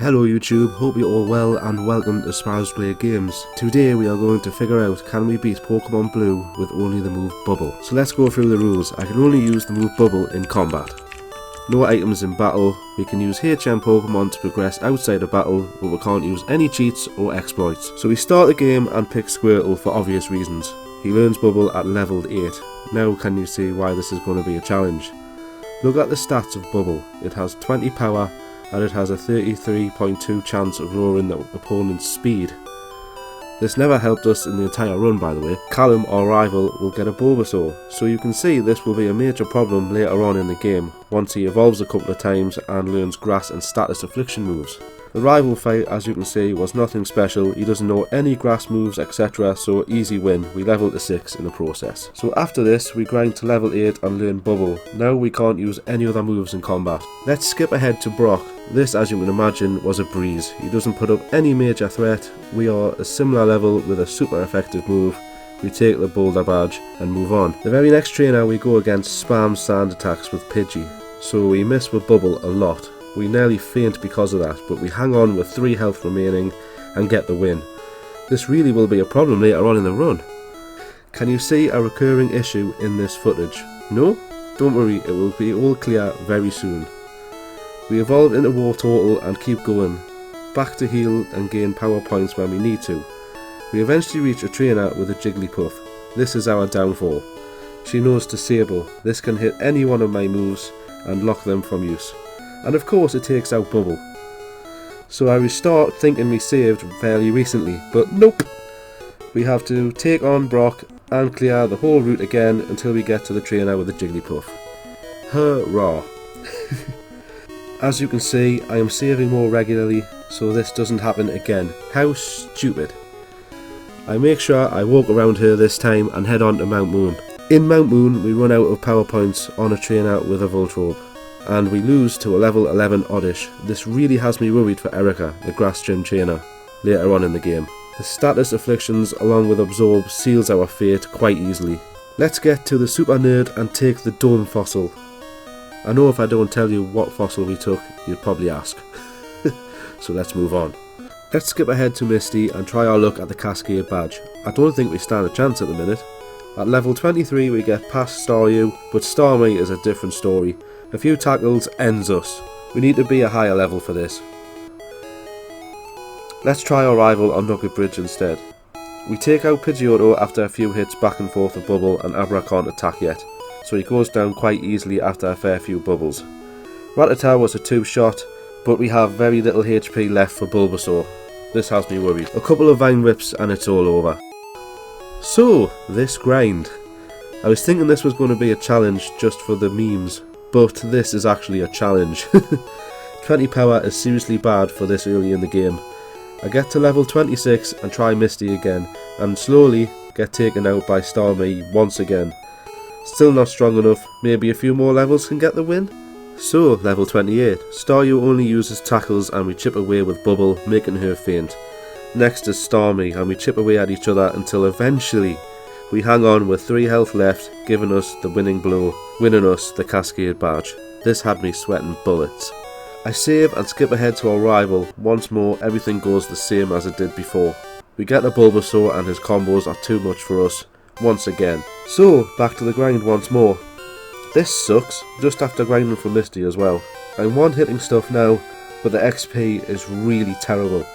Hello YouTube, hope you're all well and welcome to Sparrows Play Games. Today we are going to figure out can we beat Pokemon Blue with only the move Bubble. So let's go through the rules. I can only use the move Bubble in combat. No items in battle. We can use HM Pokemon to progress outside of battle, but we can't use any cheats or exploits. So we start the game and pick Squirtle for obvious reasons. He learns Bubble at level 8. Now can you see why this is going to be a challenge? Look at the stats of Bubble. It has 20 power and it has a 33.2 chance of lowering the opponent's speed. This never helped us in the entire run, by the way. Callum, our rival, will get a Bulbasaur, so you can see this will be a major problem later on in the game, once he evolves a couple of times and learns Grass and Status Affliction moves. The rival fight, as you can see, was nothing special. He doesn't know any grass moves, etc, so easy win. We leveled to 6 in the process. So after this, we grind to level 8 and learn Bubble. Now we can't use any other moves in combat. Let's skip ahead to Brock. This, as you can imagine, was a breeze. He doesn't put up any major threat. We are a similar level with a super effective move. We take the Boulder Badge and move on. The very next trainer we go against spams sand attacks with Pidgey, so we miss with Bubble a lot. We nearly faint because of that, but we hang on with 3 health remaining and get the win. This really will be a problem later on in the run. Can you see a recurring issue in this footage? No? Don't worry, it will be all clear very soon. We evolve into War Total and keep going. Back to heal and gain power points when we need to. We eventually reach a trainer with a Jigglypuff. This is our downfall. She knows Disable. This can hit any one of my moves and lock them from use. And of course it takes out Bubble. So I restart thinking we saved fairly recently, but nope. We have to take on Brock and clear the whole route again until we get to the trainer with the Jigglypuff. Hurrah! As you can see, I am saving more regularly, so this doesn't happen again. How stupid. I make sure I walk around here this time and head on to Mount Moon. In Mount Moon we run out of power points on a trainer with a Voltorb, and we lose to a level 11 Oddish. This really has me worried for Erica, the Grass Gym trainer, later on in the game. The Status Afflictions along with Absorb seals our fate quite easily. Let's get to the Super Nerd and take the Dome Fossil. I know if I don't tell you what fossil we took, you'd probably ask. So let's move on. Let's skip ahead to Misty and try our luck at the Cascade Badge. I don't think we stand a chance at the minute. At level 23 we get past Staryu, but Starmie is a different story. A few tackles ends us. We need to be a higher level for this. Let's try our rival on Nugget Bridge instead. We take out Pidgeotto after a few hits back and forth of Bubble, and Abra can't attack yet, so he goes down quite easily after a fair few bubbles. Rattata was a 2-shot, but we have very little HP left for Bulbasaur. This has me worried. A couple of Vine Whips and it's all over. So, this grind. I was thinking this was going to be a challenge just for the memes, but this is actually a challenge. 20 power is seriously bad for this early in the game. I get to level 26 and try Misty again, and slowly get taken out by Starmie once again. Still not strong enough, maybe a few more levels can get the win? So, level 28. Staryu only uses tackles and we chip away with Bubble, making her faint. Next is Starmie and we chip away at each other until eventually we hang on with 3 health left, giving us the winning blow, winning us the Cascade Badge. This had me sweating bullets. I save and skip ahead to our rival. Once more, everything goes the same as it did before. We get a Bulbasaur and his combos are too much for us, once again. So, back to the grind once more. This sucks, just after grinding for Misty as well. I'm one-hitting stuff now, but the XP is really terrible.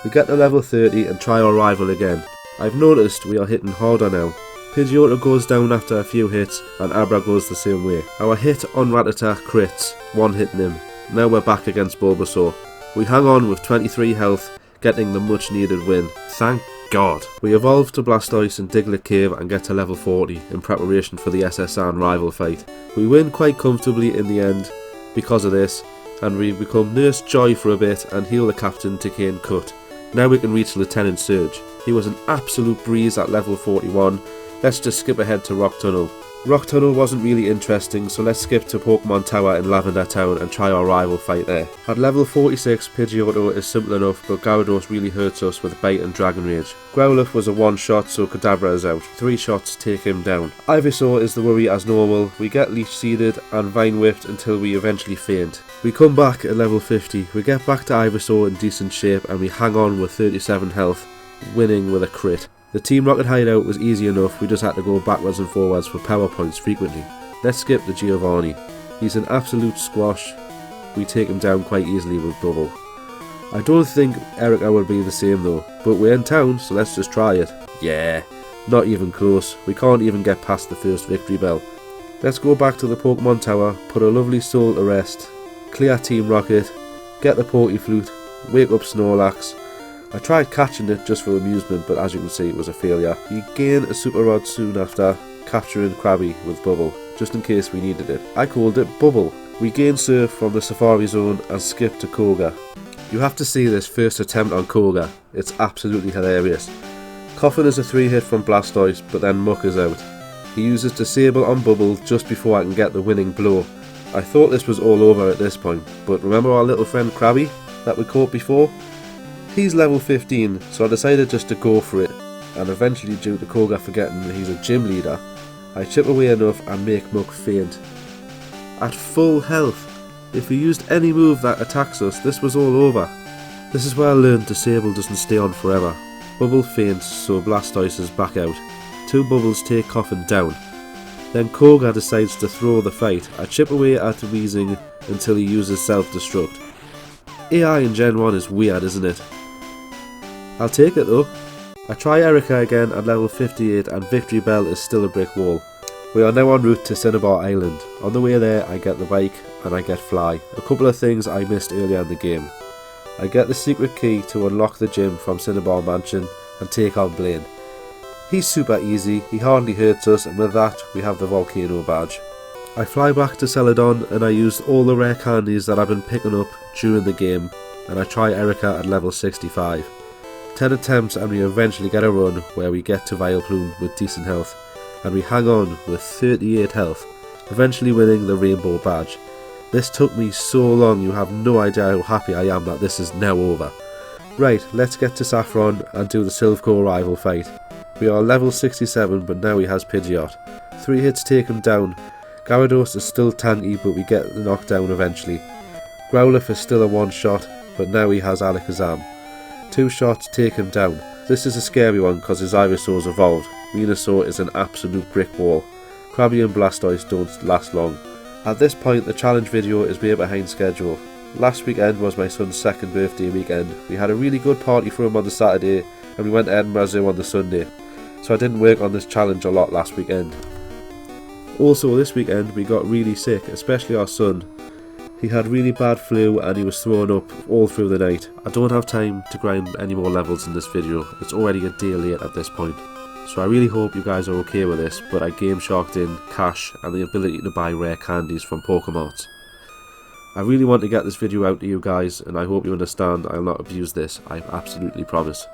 We get to level 30 and try our rival again. I've noticed we are hitting harder now. Pidgeotto goes down after a few hits and Abra goes the same way. Our hit on Rattata crits, one-hitting him. Now we're back against Bulbasaur. We hang on with 23 health, getting the much needed win. Thank God. We evolve to Blastoise in Diglett Cave and get to level 40 in preparation for the SSN rival fight. We win quite comfortably in the end because of this, and we become Nurse Joy for a bit and heal the captain to Cane Cut. Now we can reach Lieutenant Surge. He was an absolute breeze at level 41. Let's just skip ahead to Rock Tunnel. Rock Tunnel wasn't really interesting, so let's skip to Pokemon Tower in Lavender Town and try our rival fight there. At level 46, Pidgeotto is simple enough, but Gyarados really hurts us with Bite and Dragon Rage. Growlithe was a one shot, so Kadabra is out. 3 shots take him down. Ivysaur is the worry as normal. We get Leech Seeded and Vine Whipped until we eventually faint. We come back at level 50, we get back to Ivysaur in decent shape and we hang on with 37 health, winning with a crit. The Team Rocket hideout was easy enough, we just had to go backwards and forwards for power points frequently. Let's skip the Giovanni. He's an absolute squash. We take him down quite easily with Bubble. I don't think Erica will be the same though, but we're in town, so let's just try it. Yeah, not even close. We can't even get past the first victory bell. Let's go back to the Pokemon Tower, put a lovely soul to rest, clear Team Rocket, get the Flute, wake up Snorlax. I tried catching it just for amusement, but as you can see it was a failure. You gain a Super Rod soon after capturing Krabby with Bubble, just in case we needed it. I called it Bubble. We gain Surf from the Safari Zone and skip to Koga. You have to see this first attempt on Koga, it's absolutely hilarious. Coffin is a 3-hit from Blastoise, but then Muck is out. He uses Disable on Bubble just before I can get the winning blow. I thought this was all over at this point, but remember our little friend Krabby that we caught before? He's level 15, so I decided just to go for it, and eventually due to Koga forgetting that he's a gym leader, I chip away enough and make Muck faint. At full health, if he used any move that attacks us, this was all over. This is where I learned Disable doesn't stay on forever. Bubble faints, so Blastoise is back out. 2 bubbles take Coffin down. Then Koga decides to throw the fight. I chip away at Weezing until he uses self-destruct. AI in Gen 1 is weird, isn't it? I'll take it though. I try Erica again at level 58 and Victory Bell is still a brick wall. We are now en route to Cinnabar Island. On the way there I get the bike and I get Fly. A couple of things I missed earlier in the game. I get the secret key to unlock the gym from Cinnabar Mansion and take on Blaine. He's super easy, he hardly hurts us, and with that we have the Volcano badge. I fly back to Celadon and I used all the rare candies that I've been picking up during the game, and I try Erica at level 65. 10 attempts and we eventually get a run where we get to Vileplume with decent health, and we hang on with 38 health, eventually winning the Rainbow badge. This took me so long, you have no idea how happy I am that this is now over. Right, let's get to Saffron and do the Silphco rival fight. We are level 67 but now he has Pidgeot. 3 hits take him down. Gyarados is still tanky but we get the knockdown eventually. Growlithe is still a one shot but now he has Alakazam. 2 shots take him down. This is a scary one because his Ivysaur's evolved. Venusaur is an absolute brick wall. Krabby and Blastoise don't last long. At this point the challenge video is way behind schedule. Last weekend was my son's 2nd birthday weekend. We had a really good party for him on the Saturday and we went to Edinburgh Zoo on the Sunday. So I didn't work on this challenge a lot last weekend. Also this weekend we got really sick, especially our son. He had really bad flu and he was throwing up all through the night. I don't have time to grind any more levels in this video, it's already a day late at this point. So I really hope you guys are okay with this, but I game sharked in cash and the ability to buy rare candies from Pokemarts. I really want to get this video out to you guys and I hope you understand I'll not abuse this, I absolutely promise.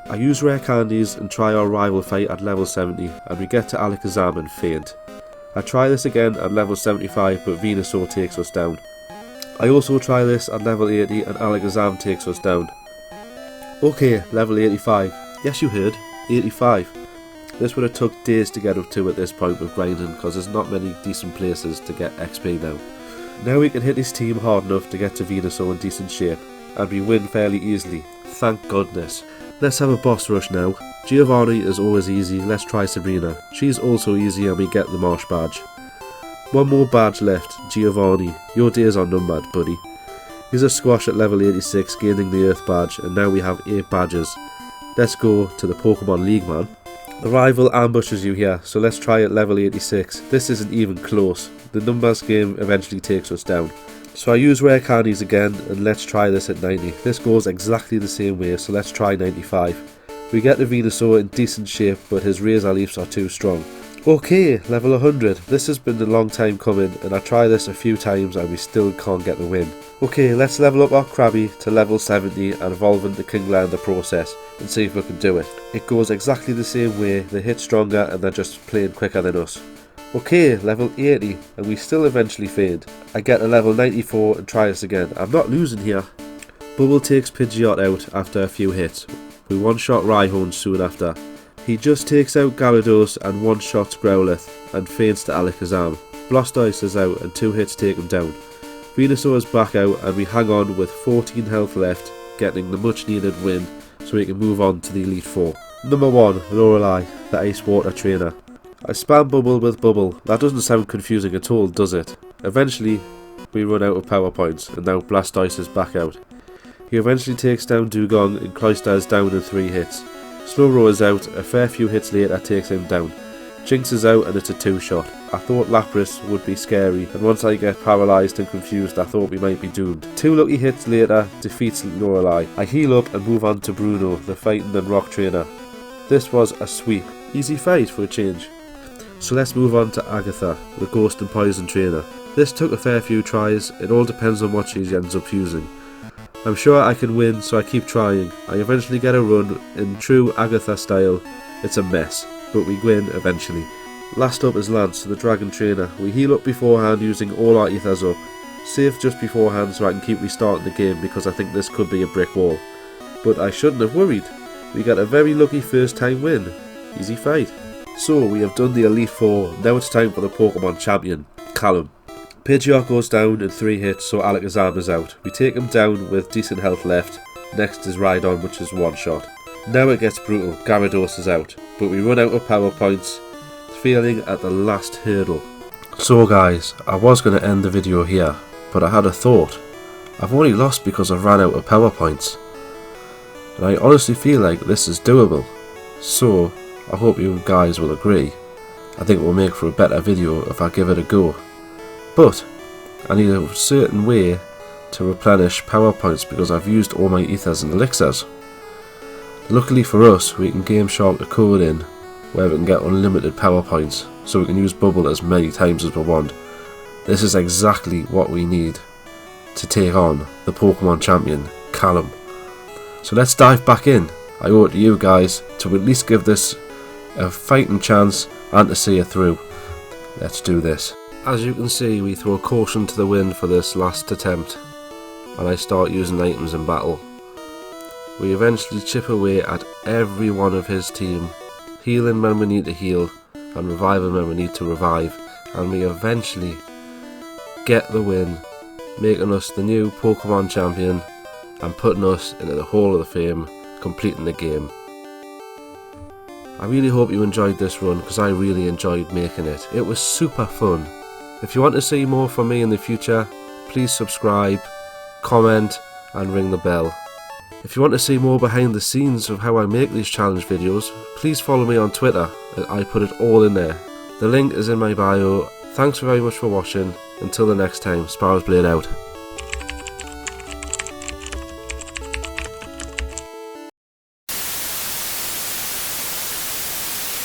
I use rare candies and try our rival fight at level 70 and we get to Alakazam and faint. I try this again at level 75 but Venusaur takes us down. I also try this at level 80 and Alakazam takes us down. Okay, level 85. Yes you heard, 85. This would have took days to get up to at this point with grinding because there's not many decent places to get XP now. Now we can hit his team hard enough to get to Venusaur in decent shape and we win fairly easily, thank goodness. Let's have a boss rush now. Giovanni is always easy, let's try Sabrina. She's also easy and we get the Marsh badge. One more badge left, Giovanni. Your days are numbered, buddy. He's a squash at level 86, gaining the Earth badge, and now we have 8 badges. Let's go to the Pokemon League, man. The rival ambushes you here, so let's try at level 86. This isn't even close. The numbers game eventually takes us down. So I use rare candies again, and let's try this at 90. This goes exactly the same way, so let's try 95. We get the Venusaur in decent shape, but his Razor Leafs are too strong. Okay, level 100. This has been a long time coming and I try this a few times and we still can't get the win. Okay, let's level up our Krabby to level 70 and evolve into Kingler in the process and see if we can do it. It goes exactly the same way, they hit stronger and they're just playing quicker than us. Okay, level 80, and we still eventually faint. I get to level 94 and try this again. I'm not losing here. Bubble takes Pidgeot out after a few hits. We one-shot Rhyhorn soon after. He just takes out Gyarados and one-shots Growlithe and feints to Alakazam. Blastoise is out and 2 hits take him down. Venusaur is back out and we hang on with 14 health left, getting the much needed win so we can move on to the Elite Four. Number 1, Lorelei, the Ice Water Trainer. I spam Bubble with Bubble. That doesn't sound confusing at all, does it? Eventually, we run out of power points and now Blastoise is back out. He eventually takes down Dugong and Cloyster is down in 3 hits. Slowbro is out, a fair few hits later takes him down. Jinx is out and it's a 2-shot. I thought Lapras would be scary, and once I get paralysed and confused I thought we might be doomed. 2 lucky hits later defeats Lorelei. I heal up and move on to Bruno, the fighting and rock trainer. This was a sweep. Easy fight for a change. So let's move on to Agatha, the ghost and poison trainer. This took a fair few tries, it all depends on what she ends up using. I'm sure I can win, so I keep trying. I eventually get a run in true Agatha style. It's a mess, but we win eventually. Last up is Lance, the dragon trainer. We heal up beforehand using all our ethers up. Save just beforehand so I can keep restarting the game because I think this could be a brick wall. But I shouldn't have worried. We got a very lucky first time win. Easy fight. So we have done the Elite Four, now it's time for the Pokemon champion, Callum. Pidgeot goes down in 3 hits, so Alakazam is out. We take him down with decent health left. Next is Rhydon, which is 1-shot. Now it gets brutal, Gyarados is out. But we run out of power points, failing at the last hurdle. So guys, I was going to end the video here, but I had a thought. I've only lost because I've ran out of power points. And I honestly feel like this is doable. So, I hope you guys will agree. I think it will make for a better video if I give it a go. But I need a certain way to replenish power points because I've used all my ethers and elixirs. Luckily for us, we can Game Shark a code in where we can get unlimited power points, so we can use Bubble as many times as we want. This is exactly what we need to take on the Pokemon champion, Callum. So let's dive back in. I owe it to you guys to at least give this a fighting chance and to see it through. Let's do this. As you can see, we throw caution to the wind for this last attempt, and I start using items in battle. We eventually chip away at every one of his team, healing when we need to heal and reviving when we need to revive, and we eventually get the win, making us the new Pokemon champion and putting us into the Hall of Fame, completing the game. I really hope you enjoyed this run because I really enjoyed making it. It was super fun. If you want to see more from me in the future, please subscribe, comment and ring the bell. If you want to see more behind the scenes of how I make these challenge videos, please follow me on Twitter. I put it all in there. The link is in my bio. Thanks very much for watching. Until the next time, Sparrow's Blade out.